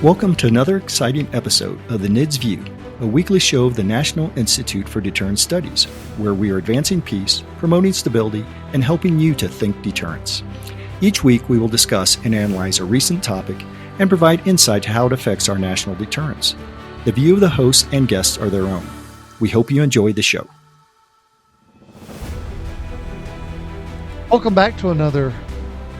Welcome to another exciting episode of the NIDS View, a weekly show of the National Institute for Deterrence Studies, where we are advancing peace, promoting stability, and helping you to think deterrence. Each week, we will discuss and analyze a recent topic and provide insight to how it affects our national deterrence. The view of the hosts and guests are their own. We hope you enjoy the show. Welcome back to another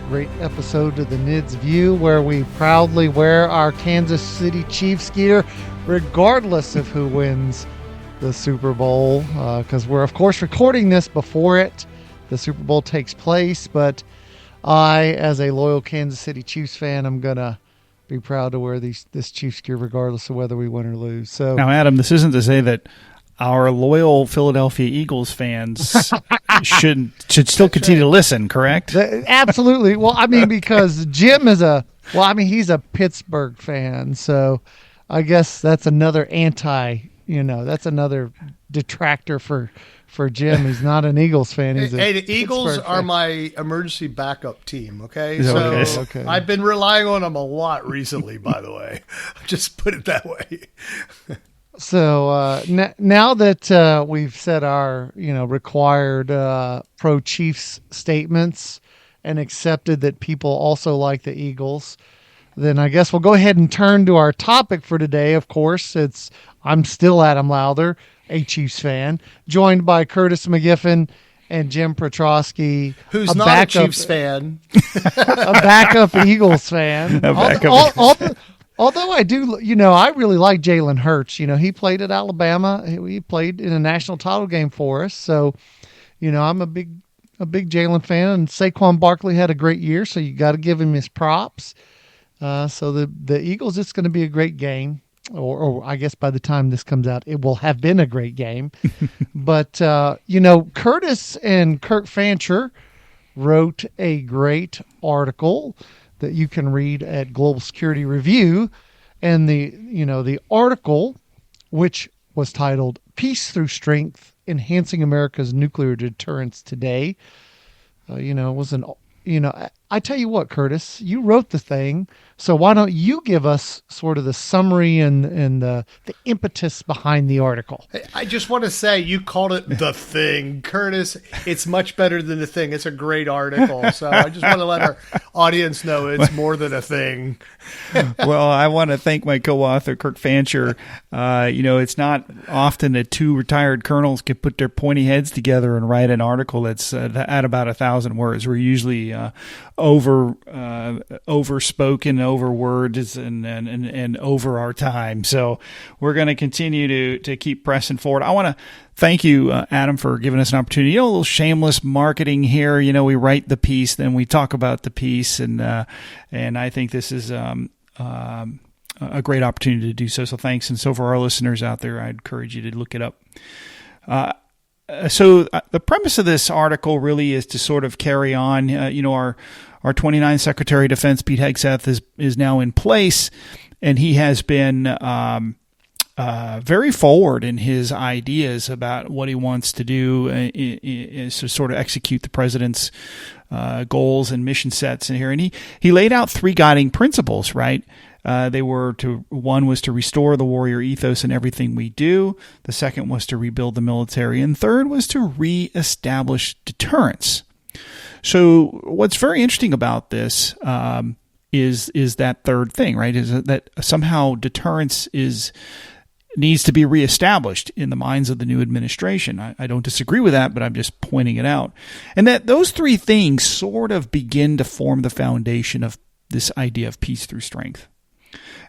great episode of the NIDS View, where we proudly wear our Kansas City Chiefs gear regardless of who wins the Super Bowl, because we're of course recording this before the Super Bowl takes place. But I, as a loyal Kansas City Chiefs fan, I'm gonna be proud to wear this Chiefs gear regardless of whether we win or lose. So now, Adam, this isn't to say that our loyal Philadelphia Eagles fans should still continue to listen, correct? Absolutely. Well, I mean, because Jim he's a Pittsburgh fan, so I guess that's another that's another detractor for Jim. He's not an Eagles fan. The Eagles are my emergency backup team, okay? Okay. I've been relying on them a lot recently, by the way. Just put it that way. So now that we've said our required pro Chiefs statements and accepted that people also like the Eagles, then I guess we'll go ahead and turn to our topic for today. Of course, I'm still Adam Lowther, a Chiefs fan, joined by Curtis McGiffin and Jim Petrosky, who's not a Chiefs fan, a backup Eagles fan. Although I do, I really like Jalen Hurts. He played at Alabama. He played in a national title game for us. So, I'm a big Jalen fan. And Saquon Barkley had a great year, so you got to give him his props. So the Eagles, it's going to be a great game. Or I guess by the time this comes out, it will have been a great game. But, Curtis and Kirk Fancher wrote a great article that you can read at Global Security Review. And the article, which was titled Peace Through Strength, Enhancing America's Nuclear Deterrence Today, I tell you what, Curtis, you wrote the thing, so why don't you give us sort of the summary and the impetus behind the article? I just want to say, you called it The Thing. Curtis, it's much better than The Thing. It's a great article, so I just want to let our audience know it's more than a thing. Well, I want to thank my co-author, Kirk Fancher. It's not often that two retired colonels can put their pointy heads together and write an article that's at about 1,000 words. We're usually overspoken, over words, and over our time. So we're going to continue to keep pressing forward. I want to thank you, Adam, for giving us an opportunity. A little shameless marketing here. We write the piece, then we talk about the piece, and I think this is a great opportunity to do so. So thanks. And so for our listeners out there, I encourage you to look it up. So the premise of this article really is to sort of carry on. Our 29th Secretary of Defense, Pete Hegseth, is now in place, and he has been very forward in his ideas about what he wants to do is to sort of execute the president's goals and mission sets in here. And he laid out three guiding principles, right? One was to restore the warrior ethos in everything we do. The second was to rebuild the military. And third was to reestablish deterrence. So what's very interesting about this is that third thing, right? Is that somehow deterrence needs to be reestablished in the minds of the new administration. I don't disagree with that, but I'm just pointing it out. And that those three things sort of begin to form the foundation of this idea of peace through strength.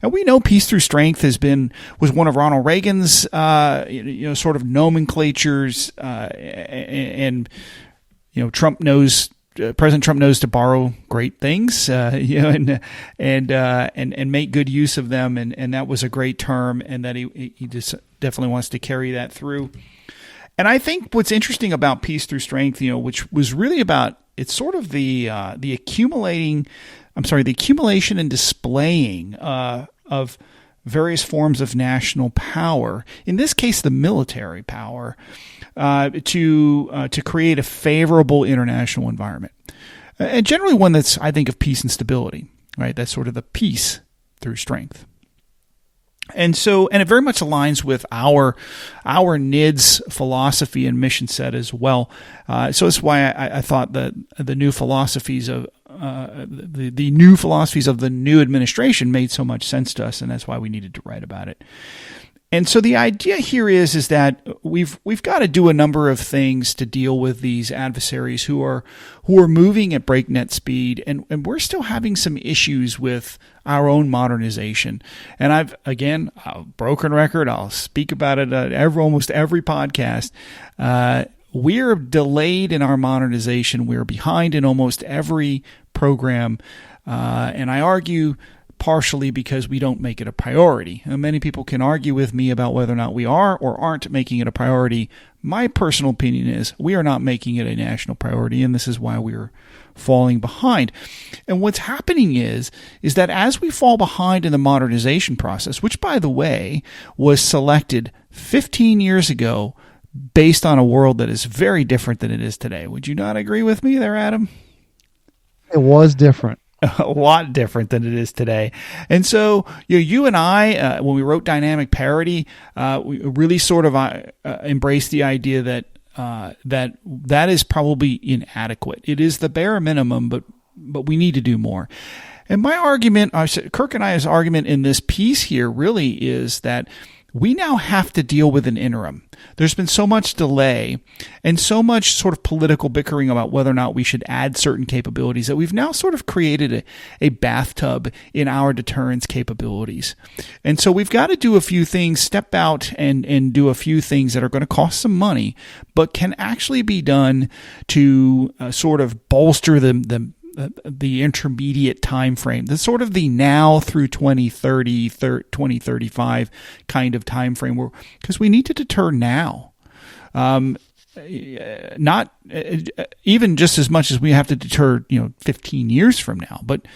And we know peace through strength was one of Ronald Reagan's, sort of nomenclatures, and President Trump knows to borrow great things, and make good use of them, and that was a great term, and that he just definitely wants to carry that through. And I think what's interesting about peace through strength, which was really about, it's sort of the accumulation and displaying of various forms of national power, in this case the military power, to create a favorable international environment. And generally one that's, I think, of peace and stability, right? That's sort of the peace through strength. And it very much aligns with our NIDS philosophy and mission set as well. So that's why I thought that the new philosophies of the new philosophies of the new administration made so much sense to us, and that's why we needed to write about it. And so the idea here is that we've got to do a number of things to deal with these adversaries who are moving at breakneck speed, and we're still having some issues with our own modernization. And I'll broken record, I'll speak about it at almost every podcast. We're delayed in our modernization. We're behind in almost every program, and I argue partially because we don't make it a priority. And many people can argue with me about whether or not we are or aren't making it a priority. My personal opinion is we are not making it a national priority, and this is why we're falling behind. And what's happening is that as we fall behind in the modernization process, which, by the way, was selected 15 years ago based on a world that is very different than it is today. Would you not agree with me there, Adam? It was different. A lot different than it is today. And so you and I, when we wrote Dynamic Parity, we really sort of embraced the idea that is probably inadequate. It is the bare minimum, but we need to do more. And my argument, Kirk and I's argument in this piece here really is that we now have to deal with an interim. There's been so much delay and so much sort of political bickering about whether or not we should add certain capabilities that we've now sort of created a bathtub in our deterrence capabilities. And so we've got to do a few things, step out and do a few things that are going to cost some money, but can actually be done to sort of bolster the intermediate time frame, the sort of the now through 2030, 2035 kind of time frame, because we need to deter now. Not even just as much as we have to deter, 15 years from now, but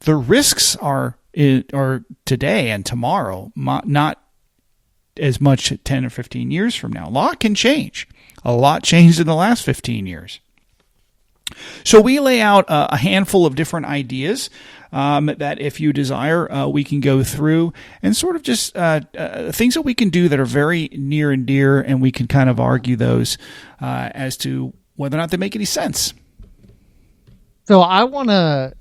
the risks are today and tomorrow, not as much 10 or 15 years from now. A lot can change. A lot changed in the last 15 years. So we lay out a handful of different ideas that, if you desire, we can go through and sort of just things that we can do that are very near and dear, and we can kind of argue those as to whether or not they make any sense. So I want to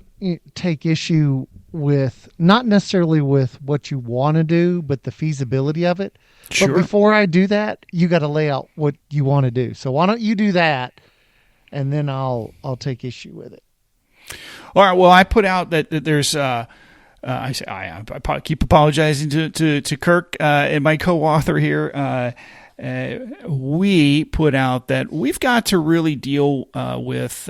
take issue with not necessarily with what you want to do, but the feasibility of it. Sure. But before I do that, you got to lay out what you want to do. So why don't you do that? And then I'll take issue with it. All right. Well, I put out that there's I keep apologizing to Kirk and my co-author here. We put out that we've got to really deal with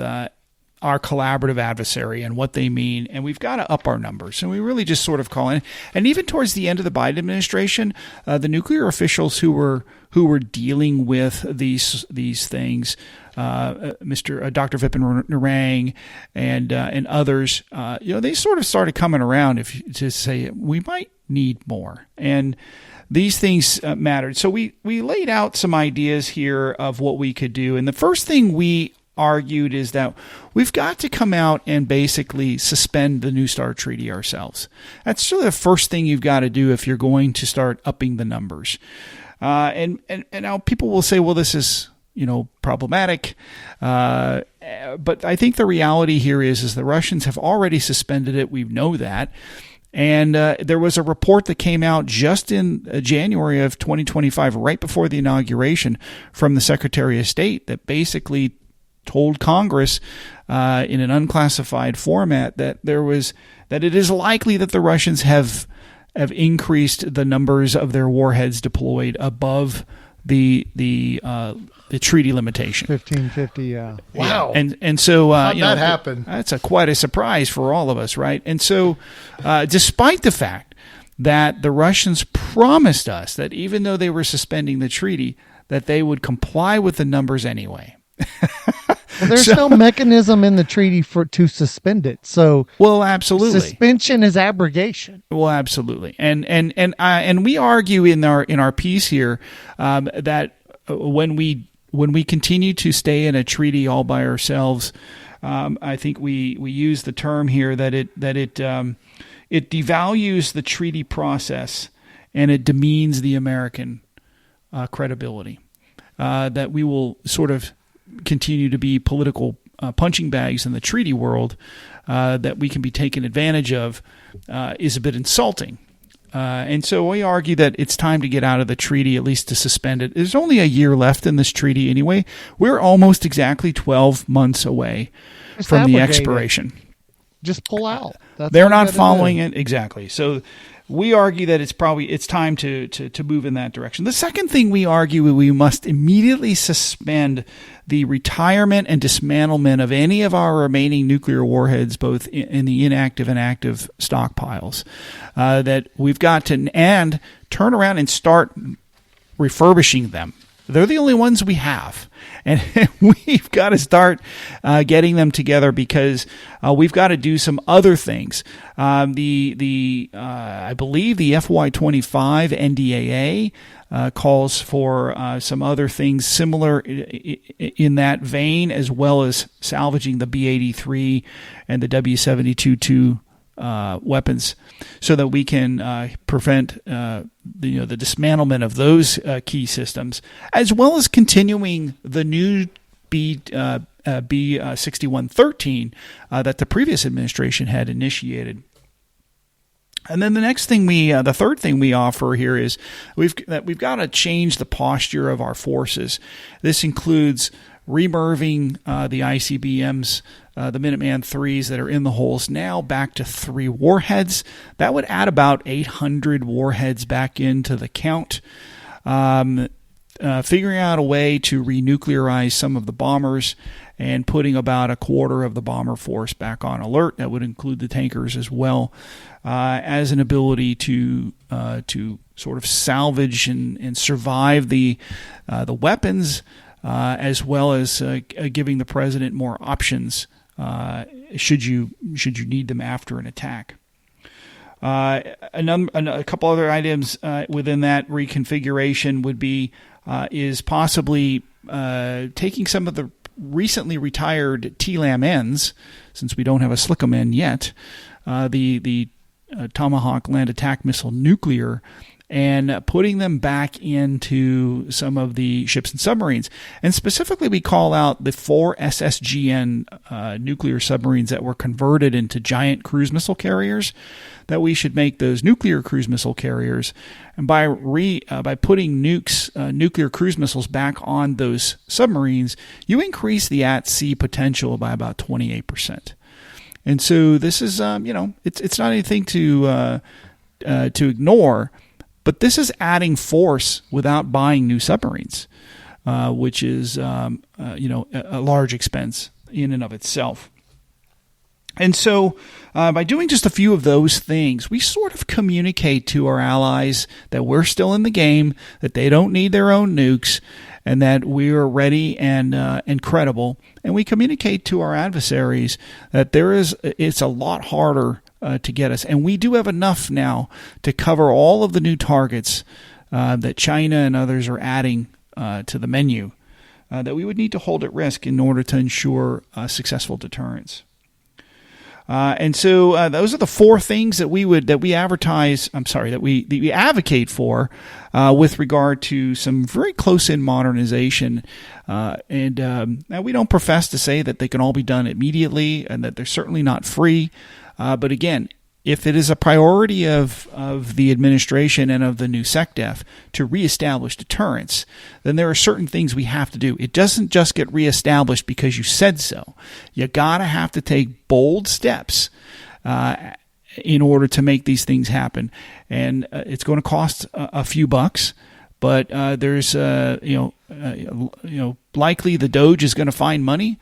our collaborative adversary and what they mean, and we've got to up our numbers. And we really just sort of call in, and even towards the end of the Biden administration, the nuclear officials who were dealing with these things, Dr. Vipin Narang and others, they sort of started coming around to say we might need more, and these things mattered. So we laid out some ideas here of what we could do, and the first thing we argued is that we've got to come out and basically suspend the New START treaty ourselves. That's really the first thing you've got to do if you're going to start upping the numbers. And now people will say, well, this is problematic. But I think the reality here is the Russians have already suspended it. We know that. And there was a report that came out just in January of 2025, right before the inauguration, from the Secretary of State that basically told Congress in an unclassified format that it is likely that the Russians have increased the numbers of their warheads deployed above the treaty limitation. 1550, yeah. Wow. And so how'd that happen? That's quite a surprise for all of us, right? And so despite the fact that the Russians promised us that even though they were suspending the treaty, that they would comply with the numbers anyway. Well, there's no mechanism in the treaty to suspend it. So, well, absolutely, suspension is abrogation. Well, absolutely, and we argue in our piece here that when we continue to stay in a treaty all by ourselves, I think we use the term here that it devalues the treaty process and it demeans the American credibility. That we will sort of continue to be political punching bags in the treaty world, that we can be taken advantage of, is a bit insulting. And so we argue that it's time to get out of the treaty, at least to suspend it. There's only a year left in this treaty anyway. We're almost exactly 12 months away from the expiration. Just pull out. They're not following it. Exactly. So we argue that it's time to move in that direction. The second thing we argue, we must immediately suspend the retirement and dismantlement of any of our remaining nuclear warheads, both in the inactive and active stockpiles. That we've got to and turn around and start refurbishing them. They're the only ones we have. And we've got to start getting them together because we've got to do some other things. I believe the FY25 NDAA calls for some other things similar in that vein, as well as salvaging the B-83 and the W-72-2 weapons, so that we can prevent the dismantlement of those key systems, as well as continuing the new B-6113 that the previous administration had initiated. And then the third thing we offer here is we've got to change the posture of our forces. This includes remerving the ICBMs, the Minuteman IIIs that are in the holes now, back to 3 warheads. That would add about 800 warheads back into the count. Figuring out a way to renuclearize some of the bombers and putting about a quarter of the bomber force back on alert. That would include the tankers as well, as an ability to sort of salvage and survive the weapons, as well as giving the president more options should you need them after an attack. A couple other items within that reconfiguration would be is possibly taking some of the recently retired TLAM-Ns, since we don't have a SLCM-N yet, the Tomahawk Land Attack Missile Nuclear, and putting them back into some of the ships and submarines. And specifically, we call out the 4 SSGN nuclear submarines that were converted into giant cruise missile carriers, that we should make those nuclear cruise missile carriers. And by putting nuclear cruise missiles back on those submarines, you increase the at-sea potential by about 28%. And so this is, it's not anything to ignore. But this is adding force without buying new submarines, which is a large expense in and of itself. And so by doing just a few of those things, we sort of communicate to our allies that we're still in the game, that they don't need their own nukes, and that we are ready and credible. And we communicate to our adversaries that it's a lot harder to get us. And we do have enough now to cover all of the new targets that China and others are adding to the menu, that we would need to hold at risk in order to ensure successful deterrence. And so those are the 4 things that we advocate for with regard to some very close-in modernization. And we don't profess to say that they can all be done immediately and that they're certainly not free. But again, if it is a priority of the administration and of the new SecDef to reestablish deterrence, then there are certain things we have to do. It doesn't just get reestablished because you said so. You gotta have to take bold steps in order to make these things happen, and it's going to cost a few bucks. But there's likely the Doge is going to find money,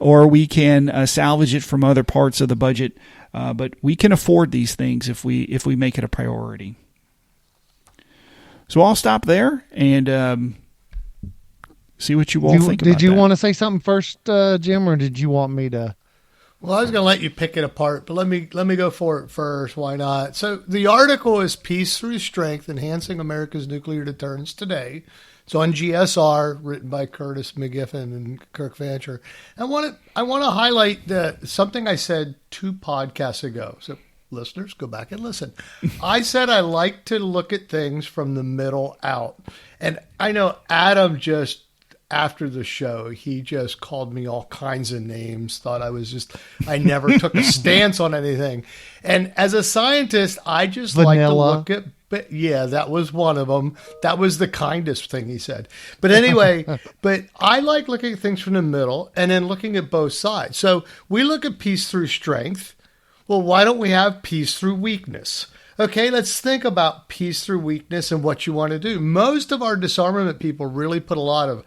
or we can salvage it from other parts of the budget. But we can afford these things if we make it a priority. So I'll stop there and see what you all think about that. Did you want to say something first, Jim, or did you want me to? Well, I was going to let you pick it apart, but let me go for it first. Why not? So the article is Peace Through Strength, Enhancing America's Nuclear Deterrence Today. It's on GSR, written by Curtis McGiffin and Kirk Vancher. I want to highlight something I said 2 podcasts ago. So listeners, go back and listen. I said I like to look at things from the middle out. And I know Adam just, after the show, he just called me all kinds of names, thought I never took a stance on anything. And as a scientist, I just like to look at, but yeah, that was one of them. That was the kindest thing he said. But anyway, but I like looking at things from the middle and then looking at both sides. So we look at peace through strength. Well, why don't we have peace through weakness? Okay, let's think about peace through weakness and what you want to do. Most of our disarmament people really put a lot of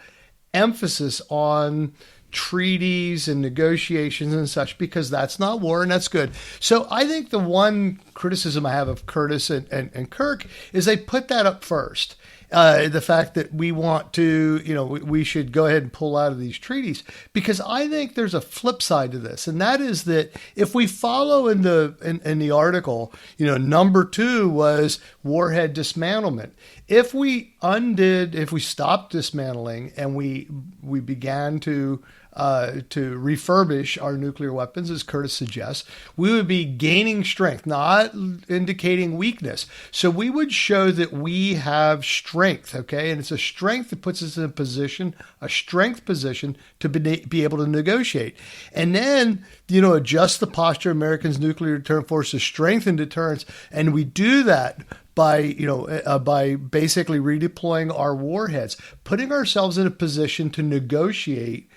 emphasis on treaties and negotiations and such, because that's not war, and that's good. So I think the one criticism I have of Curtis and Kirk is they put that up first. The fact that we want to, we should go ahead and pull out of these treaties, because I think there's a flip side to this. And that is that if we follow in the article, number 2 was warhead dismantlement. If we stopped dismantling and we began to refurbish our nuclear weapons, as Curtis suggests, we would be gaining strength, not indicating weakness. So we would show that we have strength, okay? And it's a strength that puts us in a strength position to be able to negotiate. And then, adjust the posture of Americans' nuclear deterrent forces, strengthen deterrence. And we do that by basically redeploying our warheads, putting ourselves in a position to negotiate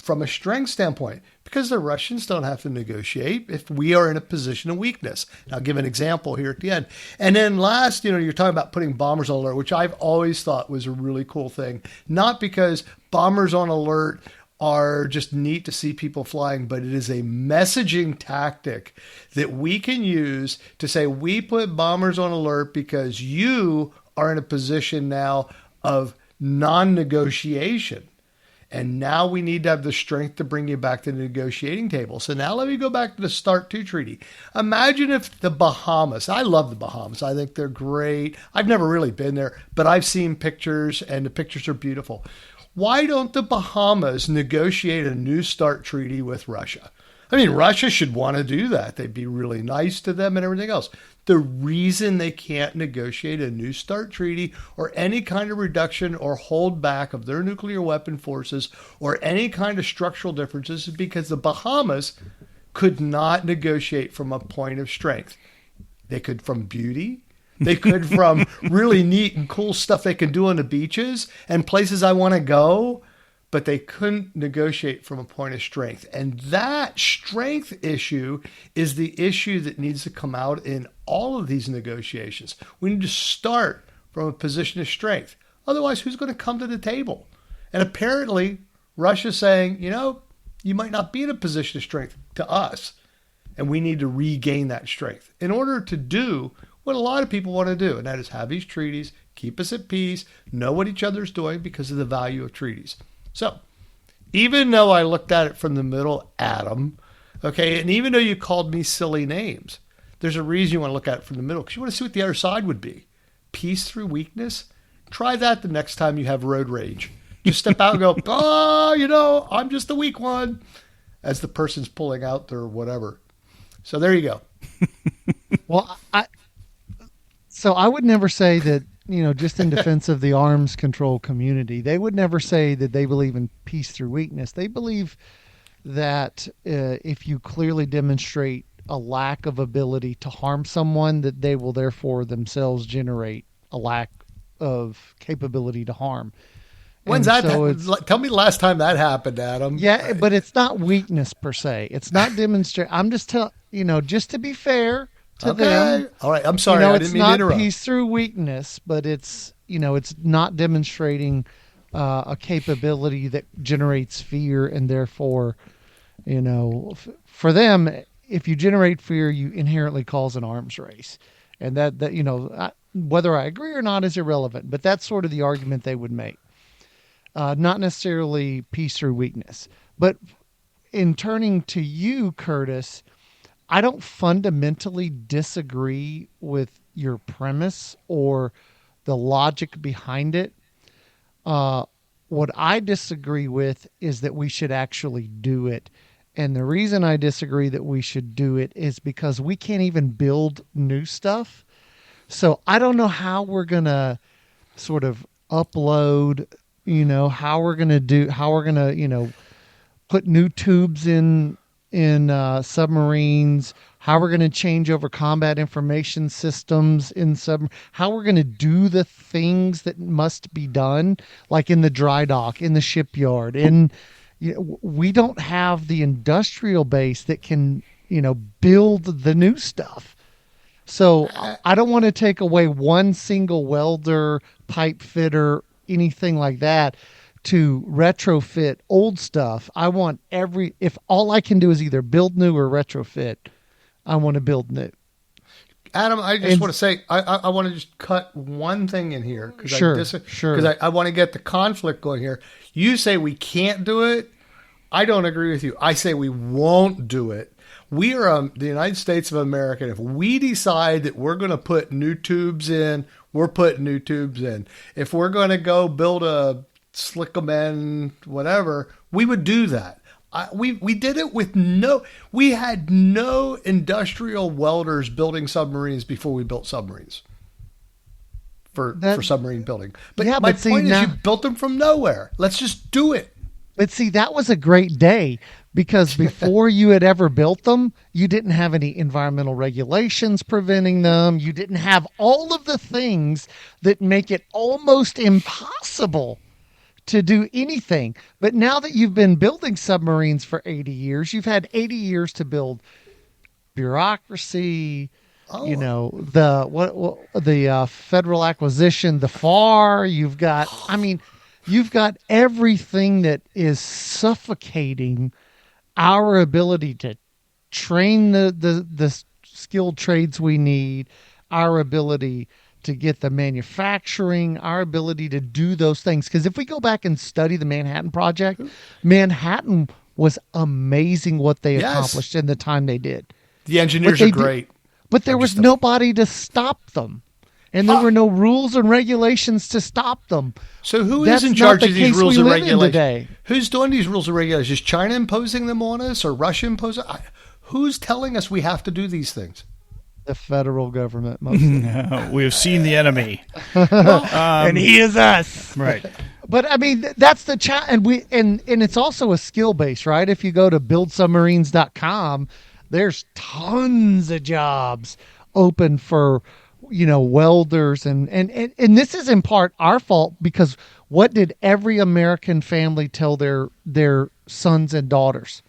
from a strength standpoint, because the Russians don't have to negotiate if we are in a position of weakness. And I'll give an example here at the end. And then last, you're talking about putting bombers on alert, which I've always thought was a really cool thing. Not because bombers on alert are just neat to see people flying, but it is a messaging tactic that we can use to say, we put bombers on alert because you are in a position now of non-negotiation. And now we need to have the strength to bring you back to the negotiating table. So now let me go back to the START II treaty. Imagine if the Bahamas, I love the Bahamas. I think they're great. I've never really been there, but I've seen pictures and the pictures are beautiful. Why don't the Bahamas negotiate a new START treaty with Russia? I mean, Russia should want to do that. They'd be really nice to them and everything else. The reason they can't negotiate a new START treaty or any kind of reduction or hold back of their nuclear weapon forces or any kind of structural differences is because the Bahamas could not negotiate from a point of strength. They could from beauty. They could from really neat and cool stuff they can do on the beaches and places I want to go. But they couldn't negotiate from a point of strength. And that strength issue is the issue that needs to come out in all of these negotiations. We need to start from a position of strength. Otherwise, who's going to come to the table? And apparently, Russia's saying, you might not be in a position of strength to us. And we need to regain that strength in order to do what a lot of people want to do. And that is have these treaties, keep us at peace, know what each other's doing because of the value of treaties. So, even though I looked at it from the middle, Adam, okay, and even though you called me silly names, there's a reason you want to look at it from the middle, because you want to see what the other side would be. Peace through weakness? Try that the next time you have road rage. Just step out and go, I'm just the weak one, as the person's pulling out their whatever. So there you go. Well, I would never say that, just in defense of the arms control community, they would never say that they believe in peace through weakness. They believe that if you clearly demonstrate a lack of ability to harm someone, that they will therefore themselves generate a lack of capability to harm. When's that? Tell me the last time that happened, Adam. Yeah, but it's not weakness per se. It's not demonstrate. I'm just telling, just to be fair to them. All right. I'm sorry. I didn't mean to interrupt. It's not peace through weakness, but it's not demonstrating a capability that generates fear, and therefore, for them, if you generate fear, you inherently cause an arms race, and that whether I agree or not is irrelevant. But that's sort of the argument they would make. Not necessarily peace through weakness, but in turning to you, Curtis, I don't fundamentally disagree with your premise or the logic behind it. What I disagree with is that we should actually do it And the reason I disagree that we should do it is because we can't even build new stuff. So I don't know how we're going to sort of upload, how we're going to, put new tubes in submarines, how we're going to change over combat information systems in how we're going to do the things that must be done, like in the dry dock, in the shipyard. And we don't have the industrial base that can, build the new stuff. So I don't want to take away one single welder, pipe fitter, anything like that to retrofit old stuff. I want if all I can do is either build new or retrofit, I want to build new. Adam, I just want to say, I want to just cut one thing in here. Sure. Because I want to get the conflict going here. You say we can't do it. I don't agree with you. I say we won't do it. We are the United States of America. If we decide that we're going to put new tubes in, we're putting new tubes in. If we're going to go build a Slickaman, whatever, we would do that. We did it with we had no industrial welders building submarines before we built submarines for submarine building. But my point is you built them from nowhere. Let's just do it. But see, that was a great day because before you had ever built them, you didn't have any environmental regulations preventing them. You didn't have all of the things that make it almost impossible to do anything. But now that you've been building submarines for 80 years, you've had 80 years to build bureaucracy, the federal acquisition, the FAR. You've got everything that is suffocating our ability to train the skilled trades we need, our ability to get the manufacturing, our ability to do those things. Because if we go back and study the Manhattan Project, Manhattan was amazing what they accomplished in the time they did. The engineers are great. But there was nobody to stop them. And there were no rules and regulations to stop them. So who is in charge of these rules and regulations? Who's doing these rules and regulations? Is China imposing them on us or Russia imposing? Who's telling us we have to do these things? The federal government. Mostly. No, we have seen the enemy. And he is us. Right. But I mean, that's the challenge. And it's also a skill base, right? If you go to buildsubmarines.com, there's tons of jobs open for welders and this is in part our fault because what did every American family tell their sons and daughters?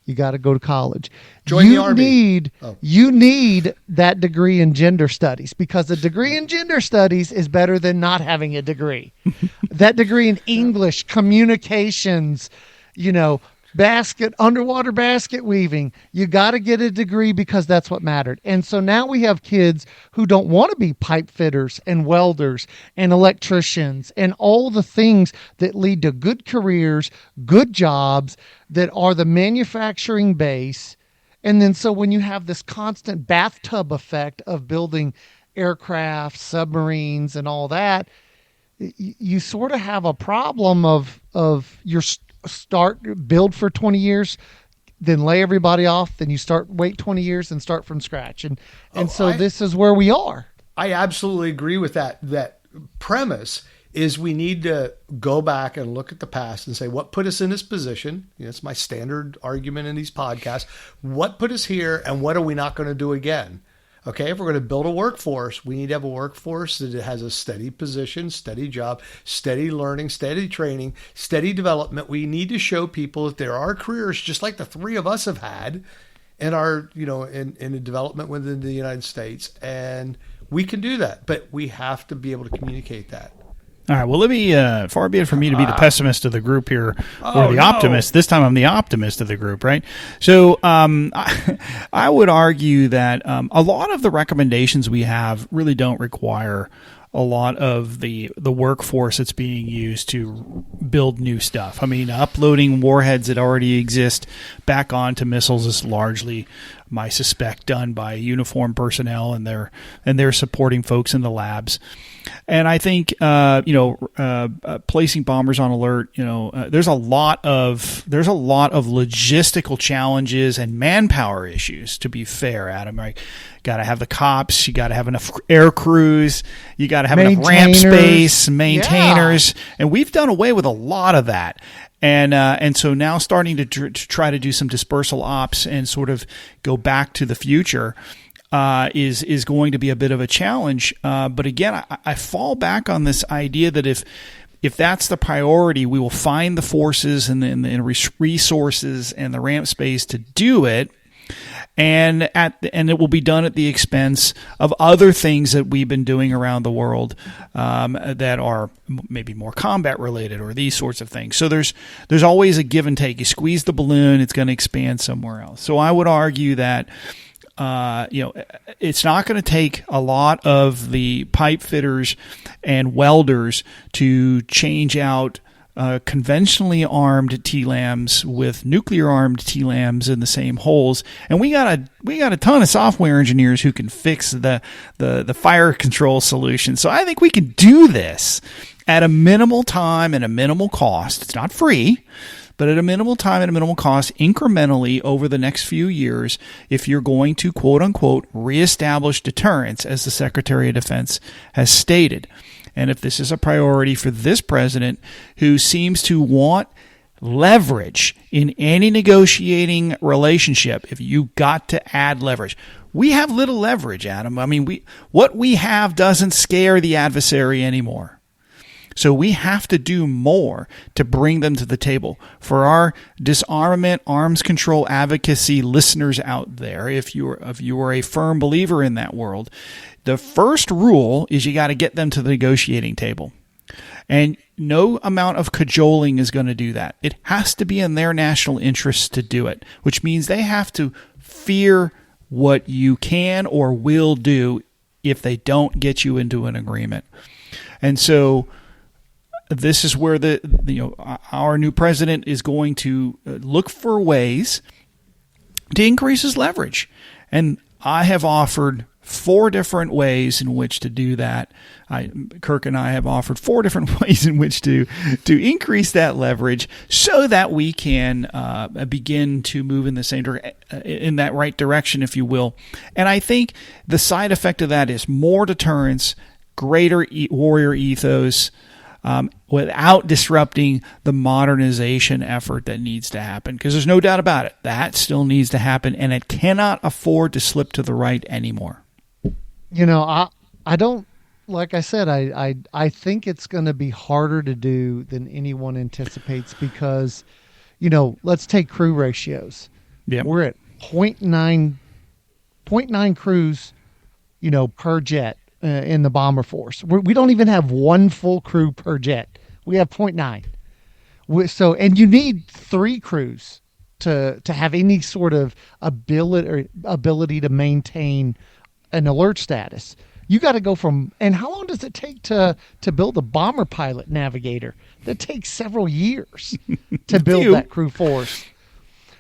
You got to go to college. Join the Army. You need that degree in gender studies because a degree in gender studies is better than not having a degree. That degree in English, communications, underwater basket weaving. You got to get a degree because that's what mattered. And so now we have kids who don't want to be pipe fitters and welders and electricians and all the things that lead to good careers, good jobs that are the manufacturing base. And then so when you have this constant bathtub effect of building aircraft, submarines, and all that, you sort of have a problem of your build for 20 years, then lay everybody off, then you wait 20 years and start from scratch. And this is where we are. I absolutely agree with that. That premise is we need to go back and look at the past and say, what put us in this position? It's my standard argument in these podcasts. What put us here and what are we not going to do again? Okay, if we're going to build a workforce, we need to have a workforce that has a steady position, steady job, steady learning, steady training, steady development. We need to show people that there are careers just like the three of us have had in our, in a development within the United States. And we can do that, but we have to be able to communicate that. All right. Well, let me, far be it from me to be the pessimist of the group here, or the optimist. This time I'm the optimist of the group, right? So I would argue that a lot of the recommendations we have really don't require a lot of the workforce that's being used to build new stuff. I mean, uploading warheads that already exist back onto missiles is largely I suspect done by uniformed personnel and their supporting folks in the labs. And I think placing bombers on alert, there's a lot of logistical challenges and manpower issues. To be fair, Adam, right? Got to have the cops, you got to have enough air crews, you got to have enough ramp space, maintainers, and we've done away with a lot of that. And so now starting to try to do some dispersal ops and sort of go back to the future is going to be a bit of a challenge. But again, I fall back on this idea that if that's the priority, we will find the forces and the resources and the ramp space to do it. And it will be done at the expense of other things that we've been doing around the world that are maybe more combat related or these sorts of things. So there's always a give and take. You squeeze the balloon, it's going to expand somewhere else. So I would argue that it's not going to take a lot of the pipe fitters and welders to change out conventionally armed TLAMs with nuclear armed TLAMs in the same holes, and we got a ton of software engineers who can fix the fire control solution. So I think we can do this at a minimal time and a minimal cost. It's not free, but at a minimal time and a minimal cost, incrementally over the next few years, if you're going to quote unquote reestablish deterrence, as the Secretary of Defense has stated. And if this is a priority for this president, who seems to want leverage in any negotiating relationship, if you got to add leverage. We have little leverage, Adam. I mean, what we have doesn't scare the adversary anymore. So we have to do more to bring them to the table. For our disarmament, arms control advocacy listeners out there, if you are a firm believer in that world, the first rule is you got to get them to the negotiating table. And no amount of cajoling is going to do that. It has to be in their national interests to do it, which means they have to fear what you can or will do if they don't get you into an agreement. And so this is where our new president is going to look for ways to increase his leverage. And I have offered 4 different ways in which to do that. Kirk and I have offered 4 different ways in which to increase that leverage so that we can begin to move in the same in that right direction, if you will. And I think the side effect of that is more deterrence, greater warrior ethos, without disrupting the modernization effort that needs to happen. Because there's no doubt about it, that still needs to happen, and it cannot afford to slip to the right anymore. I don't, like I said, I think it's going to be harder to do than anyone anticipates because, let's take crew ratios. Yeah. We're at 0.9 crews, per jet in the bomber force. We don't even have one full crew per jet. We have 0.9. So, and you need 3 crews to have any sort of ability to maintain an alert status. You got to go from, and how long does it take to build a bomber pilot navigator? That takes several years to build that crew force.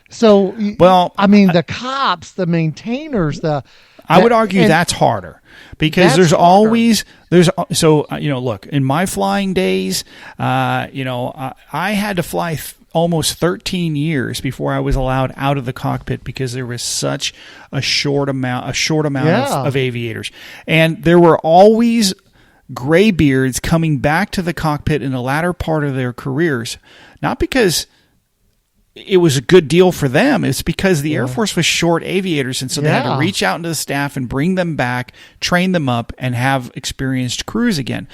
So, the cops, the maintainers, I would argue that's harder because look, in my flying days, I had to fly almost 13 years before I was allowed out of the cockpit because there was such a short amount of aviators. And there were always graybeards coming back to the cockpit in the latter part of their careers, not because it was a good deal for them. It's because the Air Force was short aviators, and so they had to reach out into the staff and bring them back, train them up, and have experienced crews again.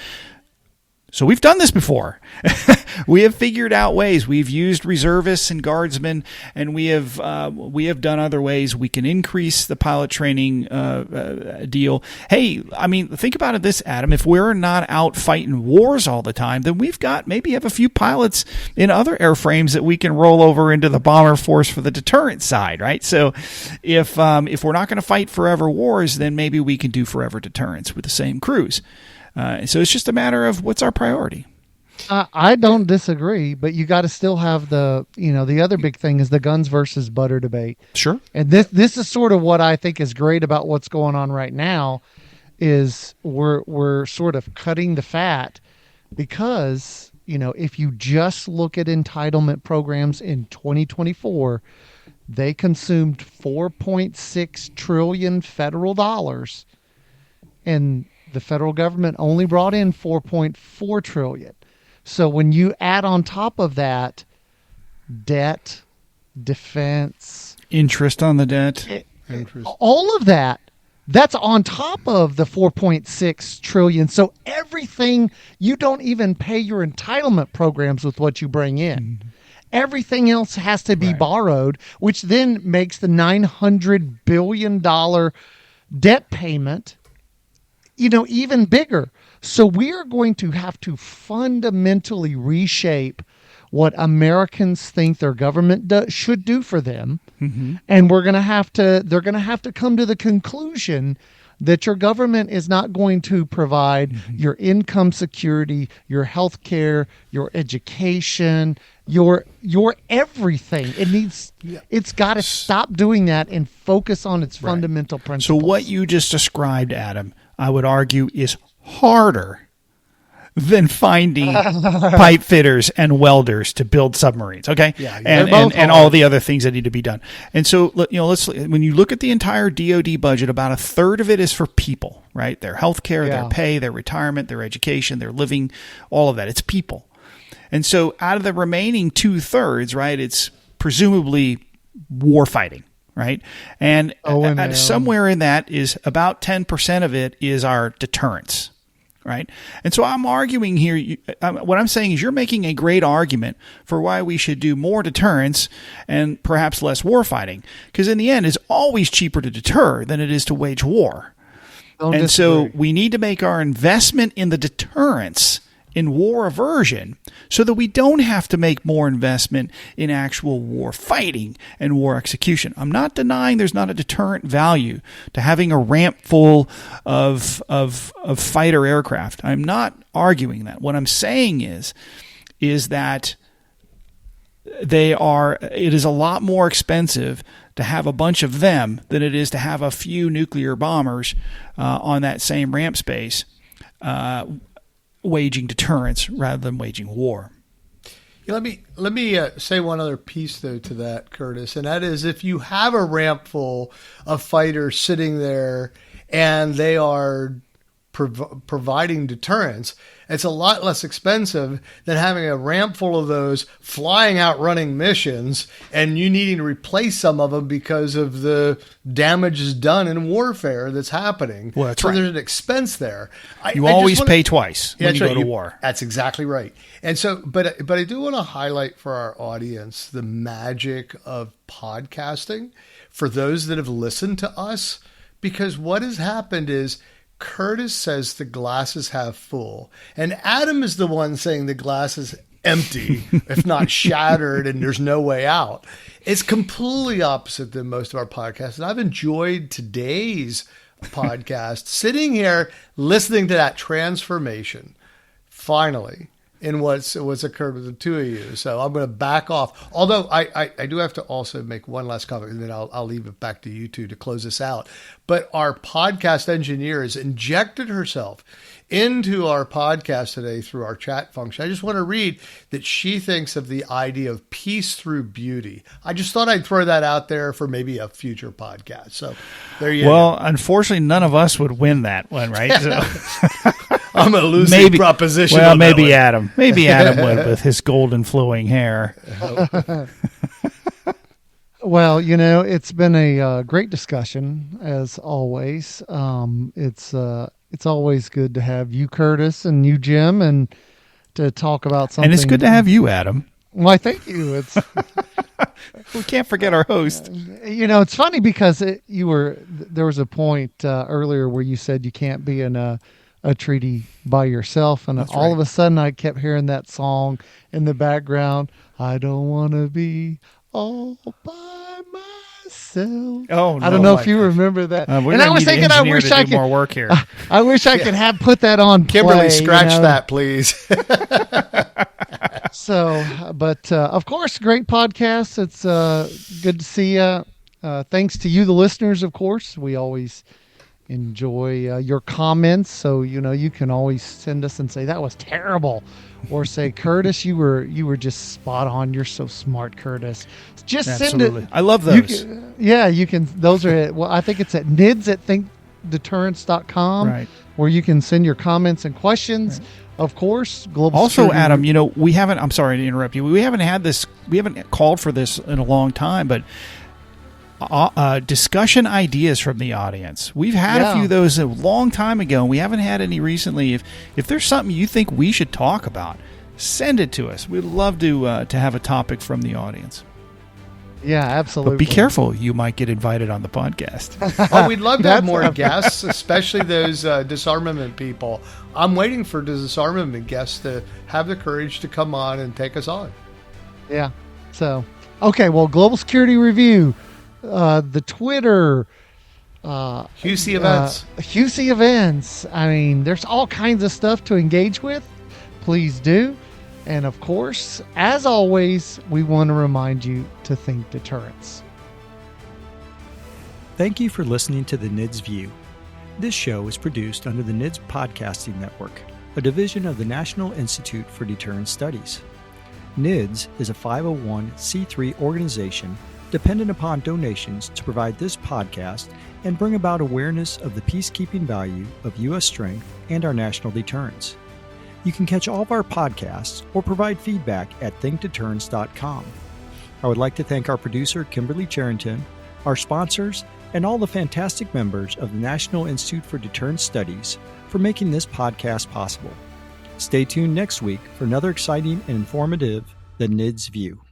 So we've done this before. We have figured out ways. We've used reservists and guardsmen, and we have done other ways. We can increase the pilot training deal. Hey, think about it this, Adam. If we're not out fighting wars all the time, then we've got maybe have a few pilots in other airframes that we can roll over into the bomber force for the deterrent side, right? So if we're not going to fight forever wars, then maybe we can do forever deterrence with the same crews. So it's just a matter of what's our priority. I don't disagree, but you got to still have the other big thing is the guns versus butter debate. Sure. And this is sort of what I think is great about what's going on right now is we're sort of cutting the fat because, if you just look at entitlement programs in 2024, they consumed 4.6 trillion federal dollars, and the federal government only brought in 4.4 trillion. So when you add on top of that debt, defense, interest on the debt, all of that, that's on top of the 4.6 trillion. So everything, you don't even pay your entitlement programs with what you bring in. Mm-hmm. Everything else has to be borrowed, which then makes the $900 billion debt payment, even bigger. So we are going to have to fundamentally reshape what Americans think their government should do for them. Mm-hmm. And they're going to have to come to the conclusion that your government is not going to provide your income security, your health care, your education, your everything. It's got to stop doing that and focus on its fundamental principles. So what you just described, Adam, I would argue is harder than finding pipe fitters and welders to build submarines. Okay. Yeah, and all the other things that need to be done. And so, when you look at the entire DoD budget, about a third of it is for people, right? Their health care, their pay, their retirement, their education, their living, all of that. It's people. And so out of the remaining 2/3, right, it's presumably war fighting. Right. And somewhere in that is about 10% of it is our deterrence. Right. And so I'm arguing here. What I'm saying is you're making a great argument for why we should do more deterrence and perhaps less war fighting, because in the end, it's always cheaper to deter than it is to wage war. So we need to make our investment in the deterrence in war aversion so that we don't have to make more investment in actual war fighting and war execution. I'm not denying there's not a deterrent value to having a ramp full of fighter aircraft. I'm not arguing that. What I'm saying is that it is a lot more expensive to have a bunch of them than it is to have a few nuclear bombers on that same ramp space waging deterrence rather than waging war. Let me say one other piece, though, to that, Curtis, and that is if you have a ramp full of fighters sitting there and they are providing deterrence, it's a lot less expensive than having a ramp full of those flying out running missions and you needing to replace some of them because of the damage done in warfare that's happening. Well, that's right. There's an expense there. You always pay twice when you go to war. That's exactly right. And so, but I do want to highlight for our audience the magic of podcasting for those that have listened to us, because what has happened is Curtis says the glass is half full, and Adam is the one saying the glass is empty, if not shattered, and there's no way out. It's completely opposite than most of our podcasts, and I've enjoyed today's podcast, sitting here listening to that transformation, finally, in what's occurred with the two of you. So I'm going to back off. Although I do have to also make one last comment, and then I'll leave it back to you two to close this out. But our podcast engineer has injected herself into our podcast today through our chat function. I just want to read that she thinks of the idea of peace through beauty. I just thought I'd throw that out there for maybe a future podcast. So there you go. Well, unfortunately, none of us would win that one, right? So. I'm a losing proposition. Well, maybe Adam. Maybe Adam would with his golden flowing hair. Well, it's been a great discussion as always. It's always good to have you, Curtis, and you, Jim, and to talk about something. And it's good to have you, Adam. Why, thank you. We can't forget our host. It's funny because there was a point earlier where you said you can't be in a treaty by yourself, and That's all right. of a sudden I kept hearing that song in the background. I don't want to be all by myself. Oh, no. I don't know if you remember that. And I was thinking, I wish I could do more work here. I wish I could have put that on. Kimberly, play, scratch that, please. So, but of course, great podcast. It's good to see you. Thanks to you, the listeners, of course. We always enjoy your comments. So, you can always send us and say, that was terrible. Or say, Curtis, you were just spot on. You're so smart, Curtis. Just Absolutely. send it. I love those. You can. Those are, well, I think it's at NIDS@thinkdeterrence.com. Right. Where you can send your comments and questions. Right. Of course, global. Also, security. Adam, we haven't. I'm sorry to interrupt you. We haven't had this. We haven't called for this in a long time, but discussion ideas from the audience. We've had a few of those a long time ago, and we haven't had any recently. If there's something you think we should talk about, send it to us. We'd love to have a topic from the audience. Yeah, absolutely. But be careful; you might get invited on the podcast. Oh, we'd love to have more guests, especially those disarmament people. I'm waiting for disarmament guests to have the courage to come on and take us on. Yeah. So, okay. Well, Global Security Review, the Twitter, QC events. QC events. I mean, there's all kinds of stuff to engage with. Please do. And of course, as always, we want to remind you to think deterrence. Thank you for listening to the NIDS View. This show is produced under the NIDS Podcasting Network, a division of the National Institute for Deterrence Studies. NIDS is a 501c3 organization dependent upon donations to provide this podcast and bring about awareness of the peacekeeping value of U.S. strength and our national deterrence. You can catch all of our podcasts or provide feedback at thinkdeterrence.com. I would like to thank our producer, Kimberly Charrington, our sponsors, and all the fantastic members of the National Institute for Deterrence Studies for making this podcast possible. Stay tuned next week for another exciting and informative The NIDS View.